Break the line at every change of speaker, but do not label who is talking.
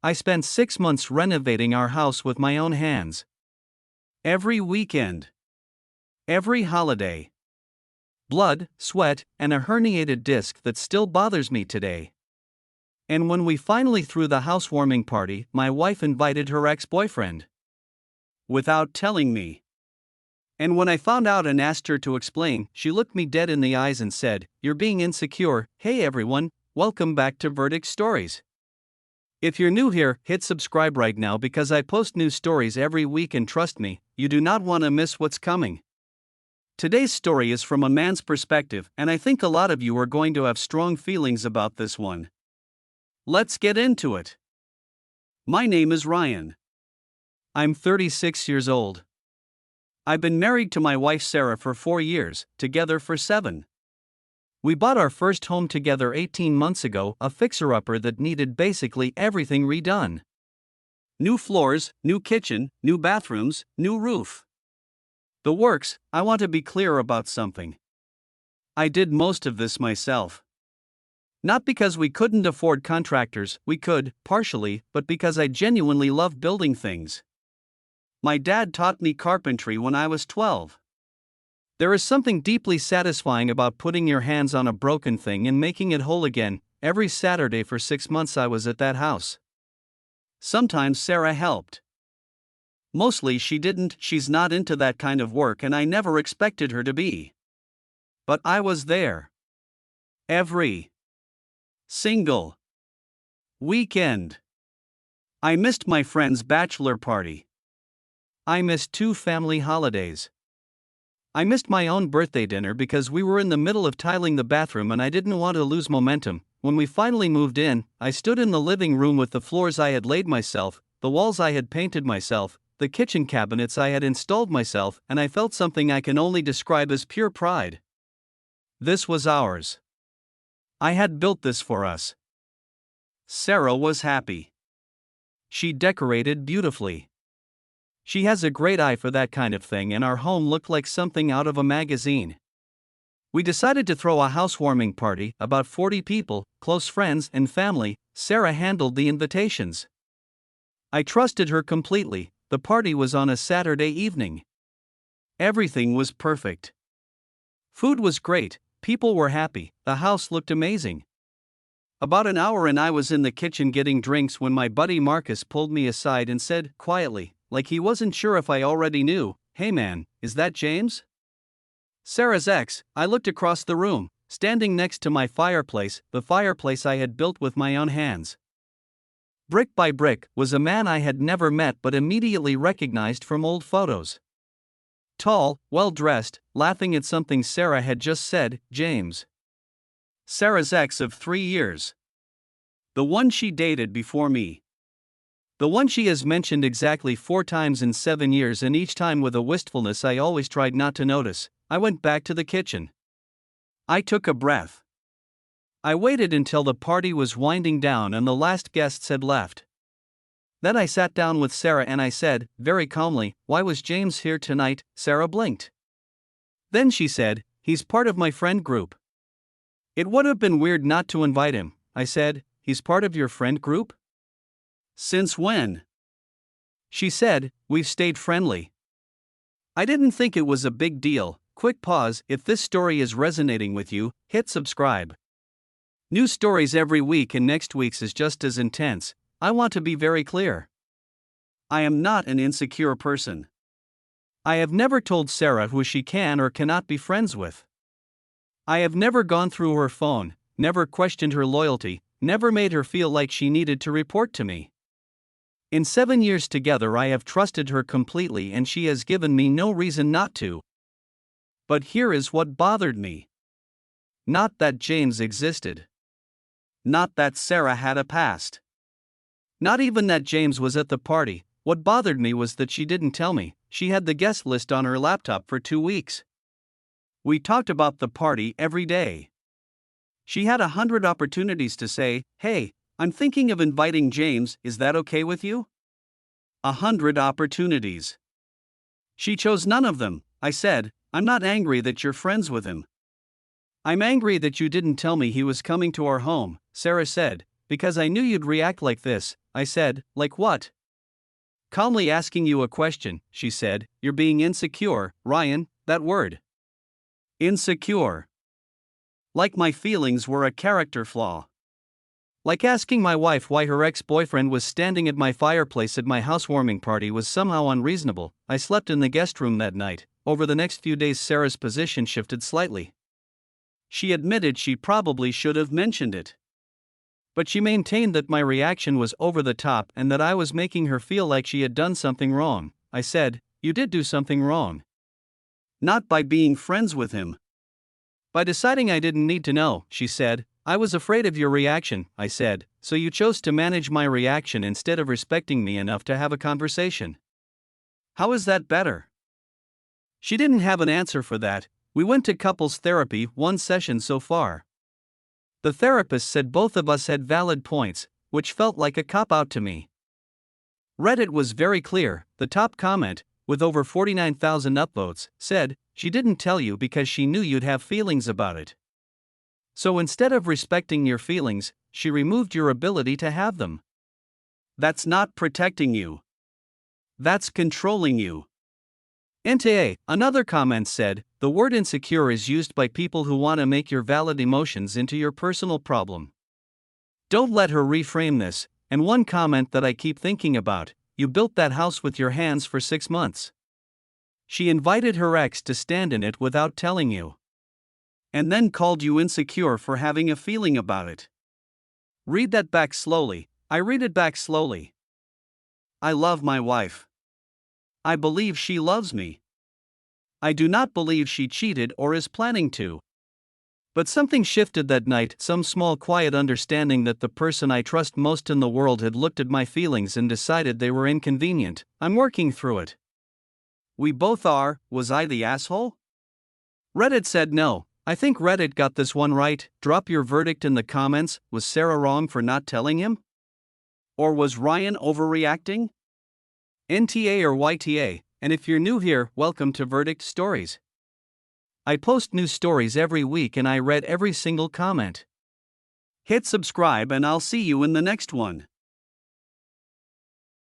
I spent 6 months renovating our house with my own hands. Every weekend. Every holiday. Blood, sweat, and a herniated disc that still bothers me today. And when we finally threw the housewarming party, my wife invited her ex-boyfriend. Without telling me. And when I found out and asked her to explain, she looked me dead in the eyes and said, "You're being insecure." Hey everyone, welcome back to Verdict Stories. If you're new here, hit subscribe right now because I post new stories every week and trust me, you do not want to miss what's coming. Today's story is from a man's perspective, and I think a lot of you are going to have strong feelings about this one. Let's get into it. My name is Ryan. I'm 36 years old. I've been married to my wife Sarah for 4 years, together for 7. We bought our first home together 18 months ago, a fixer-upper that needed basically everything redone. New floors, new kitchen, new bathrooms, new roof. The works. I want to be clear about something. I did most of this myself. Not because we couldn't afford contractors, we could, partially, but because I genuinely love building things. My dad taught me carpentry when I was 12. There is something deeply satisfying about putting your hands on a broken thing and making it whole again. Every Saturday for 6 months I was at that house. Sometimes Sarah helped. Mostly she didn't, she's not into that kind of work and I never expected her to be. But I was there. Every single weekend. I missed my friend's bachelor party. I missed 2 family holidays. I missed my own birthday dinner because we were in the middle of tiling the bathroom and I didn't want to lose momentum. When we finally moved in, I stood in the living room with the floors I had laid myself, the walls I had painted myself, the kitchen cabinets I had installed myself, and I felt something I can only describe as pure pride. This was ours. I had built this for us. Sarah was happy. She decorated beautifully. She has a great eye for that kind of thing and our home looked like something out of a magazine. We decided to throw a housewarming party, about 40 people, close friends and family. Sarah handled the invitations. I trusted her completely. The party was on a Saturday evening. Everything was perfect. Food was great, people were happy, the house looked amazing. About an hour and I was in the kitchen getting drinks when my buddy Marcus pulled me aside and said, quietly, like he wasn't sure if I already knew, "Hey man, is that James?" Sarah's ex. I looked across the room, standing next to my fireplace, the fireplace I had built with my own hands. Brick by brick, was a man I had never met but immediately recognized from old photos. Tall, well-dressed, laughing at something Sarah had just said, James. Sarah's ex of 3 years. The one she dated before me. The one she has mentioned exactly 4 times in 7 years and each time with a wistfulness I always tried not to notice. I went back to the kitchen. I took a breath. I waited until the party was winding down and the last guests had left. Then I sat down with Sarah and I said, very calmly, "Why was James here tonight?" Sarah blinked. Then she said, "He's part of my friend group." It would have been weird not to invite him. I said, "He's part of your friend group? Since when?" She said, "We've stayed friendly." I didn't think it was a big deal. Quick pause. If this story is resonating with you, hit subscribe. New stories every week and next week's is just as intense. I want to be very clear. I am not an insecure person. I have never told Sarah who she can or cannot be friends with. I have never gone through her phone, never questioned her loyalty, never made her feel like she needed to report to me. In 7 years together I have trusted her completely and she has given me no reason not to. But here is what bothered me. Not that James existed. Not that Sarah had a past. Not even that James was at the party. What bothered me was that she didn't tell me. She had the guest list on her laptop for 2 weeks. We talked about the party every day. She had 100 opportunities to say, "Hey, I'm thinking of inviting James, is that okay with you?" 100 opportunities. She chose none of them. I said, "I'm not angry that you're friends with him. I'm angry that you didn't tell me he was coming to our home," Sarah said, "because I knew you'd react like this." I said, like what? Calmly asking you a question, she said, you're being insecure, Ryan, that word. Insecure. Like my feelings were a character flaw. Like asking my wife why her ex-boyfriend was standing at my fireplace at my housewarming party was somehow unreasonable. I slept in the guest room that night. Over the next few days, Sarah's position shifted slightly. She admitted she probably should have mentioned it. But she maintained that my reaction was over the top and that I was making her feel like she had done something wrong. I said, you did do something wrong. Not by being friends with him. By deciding I didn't need to know, she said. I was afraid of your reaction, I said, so you chose to manage my reaction instead of respecting me enough to have a conversation. How is that better? She didn't have an answer for that. We went to couples therapy, 1 session so far. The therapist said both of us had valid points, which felt like a cop-out to me. Reddit was very clear. The top comment, with over 49,000 upvotes, said, she didn't tell you because she knew you'd have feelings about it. So instead of respecting your feelings, she removed your ability to have them. That's not protecting you. That's controlling you. AITA, another comment said, the word insecure is used by people who want to make your valid emotions into your personal problem. Don't let her reframe this. And one comment that I keep thinking about, you built that house with your hands for 6 months. She invited her ex to stand in it without telling you. And then called you insecure for having a feeling about it. Read that back slowly. I read it back slowly. I love my wife. I believe she loves me. I do not believe she cheated or is planning to. But something shifted that night, some small quiet understanding that the person I trust most in the world had looked at my feelings and decided they were inconvenient. I'm working through it. We both are. Was I the asshole? Reddit said no. I think Reddit got this one right. Drop your verdict in the comments. Was Sarah wrong for not telling him? Or was Ryan overreacting? NTA or YTA, and if you're new here, welcome to Verdict Stories. I post new stories every week and I read every single comment. Hit subscribe and I'll see you in the next one.